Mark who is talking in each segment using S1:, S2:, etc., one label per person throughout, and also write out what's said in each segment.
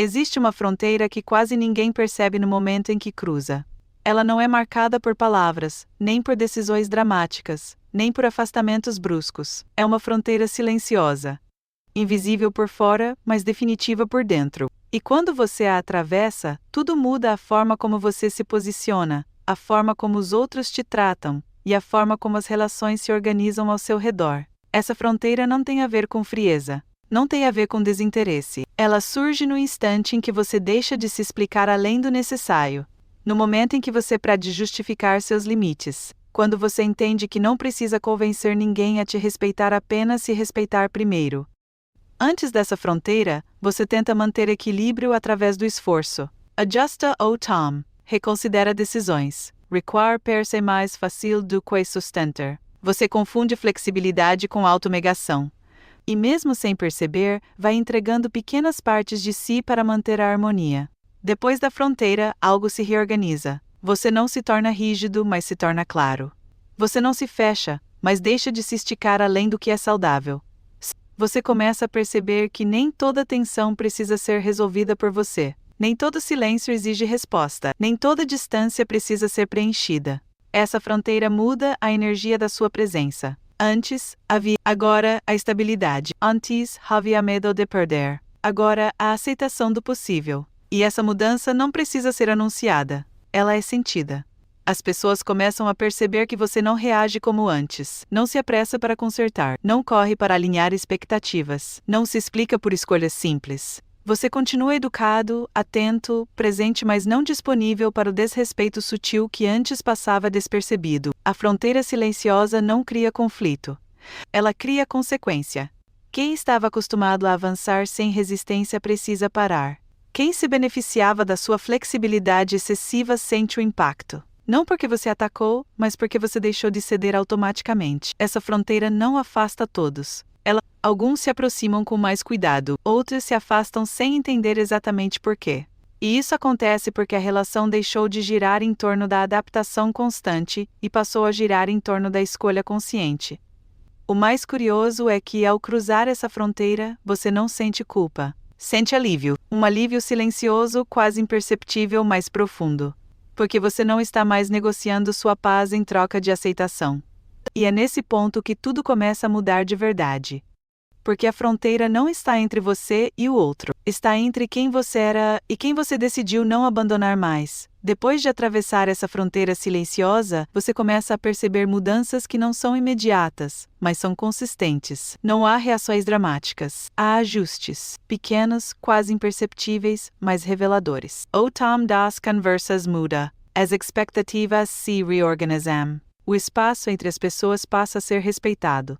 S1: Existe uma fronteira que quase ninguém percebe no momento em que cruza. Ela não é marcada por palavras, nem por decisões dramáticas, nem por afastamentos bruscos. É uma fronteira silenciosa. Invisível por fora, mas definitiva por dentro. E quando você a atravessa, tudo muda: a forma como você se posiciona, a forma como os outros te tratam, e a forma como as relações se organizam ao seu redor. Essa fronteira não tem a ver com frieza, não tem a ver com desinteresse. Ela surge no instante em que você deixa de se explicar além do necessário. No momento em que você para de justificar seus limites. Quando você entende que não precisa convencer ninguém a te respeitar, apenas se respeitar primeiro. Antes dessa fronteira, você tenta manter equilíbrio através do esforço. Ajusta o tom. Reconsidera decisões. Require per se mais fácil do que sustentar. Você confunde flexibilidade com autonegação. E mesmo sem perceber, vai entregando pequenas partes de si para manter a harmonia. Depois da fronteira, algo se reorganiza. Você não se torna rígido, mas se torna claro. Você não se fecha, mas deixa de se esticar além do que é saudável. Você começa a perceber que nem toda tensão precisa ser resolvida por você. Nem todo silêncio exige resposta. Nem toda distância precisa ser preenchida. Essa fronteira muda a energia da sua presença. Antes, havia. Agora, a estabilidade. Antes, havia medo de perder. Agora, a aceitação do possível. E essa mudança não precisa ser anunciada. Ela é sentida. As pessoas começam a perceber que você não reage como antes. Não se apressa para consertar. Não corre para alinhar expectativas. Não se explica por escolhas simples. Você continua educado, atento, presente, mas não disponível para o desrespeito sutil que antes passava despercebido. A fronteira silenciosa não cria conflito. Ela cria consequência. Quem estava acostumado a avançar sem resistência precisa parar. Quem se beneficiava da sua flexibilidade excessiva sente o impacto. Não porque você atacou, mas porque você deixou de ceder automaticamente. Essa fronteira não afasta todos. Alguns se aproximam com mais cuidado, outros se afastam sem entender exatamente por quê. E isso acontece porque a relação deixou de girar em torno da adaptação constante e passou a girar em torno da escolha consciente. O mais curioso é que, ao cruzar essa fronteira, você não sente culpa. Sente alívio. Um alívio silencioso, quase imperceptível, mas profundo. Porque você não está mais negociando sua paz em troca de aceitação. E é nesse ponto que tudo começa a mudar de verdade. Porque a fronteira não está entre você e o outro. Está entre quem você era e quem você decidiu não abandonar mais. Depois de atravessar essa fronteira silenciosa, você começa a perceber mudanças que não são imediatas, mas são consistentes. Não há reações dramáticas. Há ajustes, pequenos, quase imperceptíveis, mas reveladores. O tom das conversas muda. As expectativas se reorganizam. O espaço entre as pessoas passa a ser respeitado.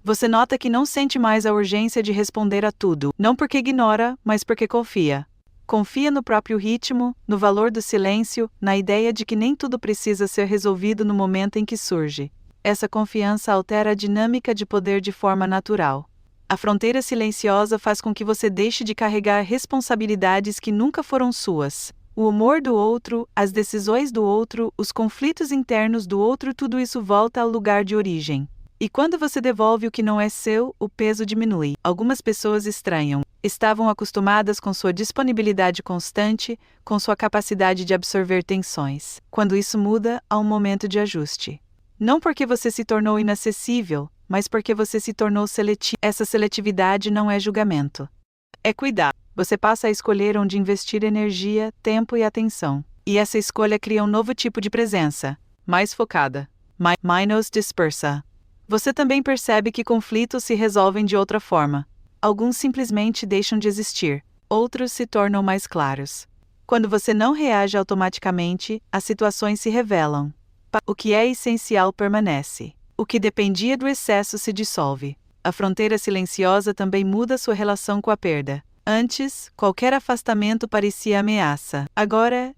S1: Você nota que não sente mais a urgência de responder a tudo, não porque ignora, mas porque confia. Confia no próprio ritmo, no valor do silêncio, na ideia de que nem tudo precisa ser resolvido no momento em que surge. Essa confiança altera a dinâmica de poder de forma natural. A fronteira silenciosa faz com que você deixe de carregar responsabilidades que nunca foram suas. O humor do outro, as decisões do outro, os conflitos internos do outro, tudo isso volta ao lugar de origem. E quando você devolve o que não é seu, o peso diminui. Algumas pessoas estranham. Estavam acostumadas com sua disponibilidade constante, com sua capacidade de absorver tensões. Quando isso muda, há um momento de ajuste. Não porque você se tornou inacessível, mas porque você se tornou seletivo. Essa seletividade não é julgamento. É cuidar. Você passa a escolher onde investir energia, tempo e atenção. E essa escolha cria um novo tipo de presença. Mais focada. Menos dispersa. Você também percebe que conflitos se resolvem de outra forma. Alguns simplesmente deixam de existir, outros se tornam mais claros. Quando você não reage automaticamente, as situações se revelam. O que é essencial permanece. O que dependia do excesso se dissolve. A fronteira silenciosa também muda sua relação com a perda. Antes, qualquer afastamento parecia ameaça. Agora,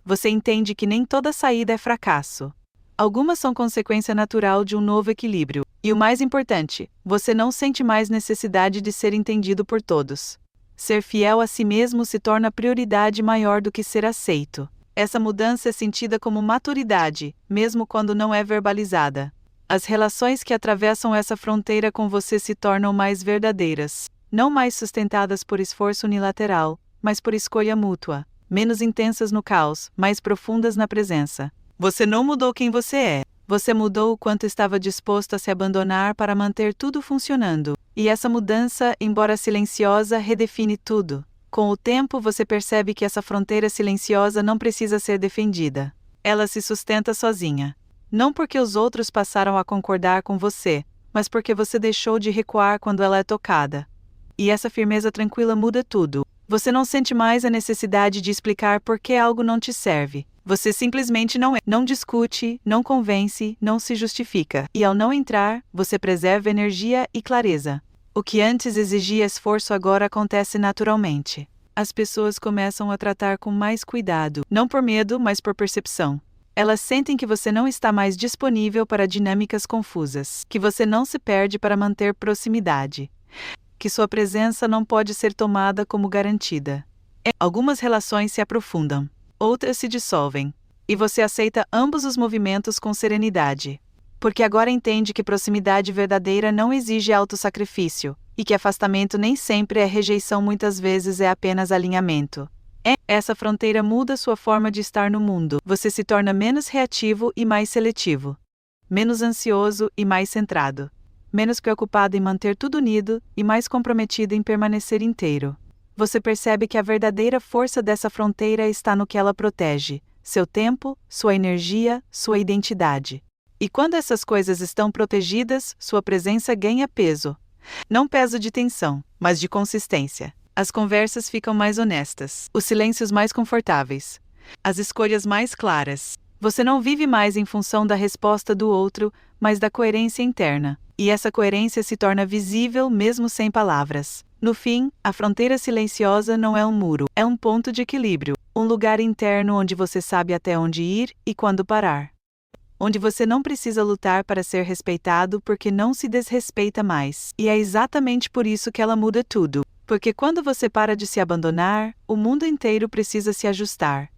S1: você entende que nem toda saída é fracasso. Algumas são consequência natural de um novo equilíbrio. E o mais importante, você não sente mais necessidade de ser entendido por todos. Ser fiel a si mesmo se torna prioridade maior do que ser aceito. Essa mudança é sentida como maturidade, mesmo quando não é verbalizada. As relações que atravessam essa fronteira com você se tornam mais verdadeiras, não mais sustentadas por esforço unilateral, mas por escolha mútua. Menos intensas no caos, mais profundas na presença. Você não mudou quem você é. Você mudou o quanto estava disposto a se abandonar para manter tudo funcionando. E essa mudança, embora silenciosa, redefine tudo. Com o tempo, você percebe que essa fronteira silenciosa não precisa ser defendida. Ela se sustenta sozinha. Não porque os outros passaram a concordar com você, mas porque você deixou de recuar quando ela é tocada. E essa firmeza tranquila muda tudo. Você não sente mais a necessidade de explicar por que algo não te serve. Você simplesmente não é. Não discute, não convence, não se justifica. E ao não entrar, você preserva energia e clareza. O que antes exigia esforço agora acontece naturalmente. As pessoas começam a tratar com mais cuidado, não por medo, mas por percepção. Elas sentem que você não está mais disponível para dinâmicas confusas, que você não se perde para manter proximidade, que sua presença não pode ser tomada como garantida. Algumas relações se aprofundam, outras se dissolvem, e você aceita ambos os movimentos com serenidade. Porque agora entende que proximidade verdadeira não exige autossacrifício, e que afastamento nem sempre é rejeição, muitas vezes é apenas alinhamento. Essa fronteira muda sua forma de estar no mundo. Você se torna menos reativo e mais seletivo. Menos ansioso e mais centrado. Menos preocupado em manter tudo unido e mais comprometido em permanecer inteiro. Você percebe que a verdadeira força dessa fronteira está no que ela protege: seu tempo, sua energia, sua identidade. E quando essas coisas estão protegidas, sua presença ganha peso. Não peso de tensão, mas de consistência. As conversas ficam mais honestas, os silêncios mais confortáveis, as escolhas mais claras. Você não vive mais em função da resposta do outro, mas da coerência interna. E essa coerência se torna visível mesmo sem palavras. No fim, a fronteira silenciosa não é um muro, é um ponto de equilíbrio, um lugar interno onde você sabe até onde ir e quando parar. Onde você não precisa lutar para ser respeitado porque não se desrespeita mais. E é exatamente por isso que ela muda tudo. Porque quando você para de se abandonar, o mundo inteiro precisa se ajustar.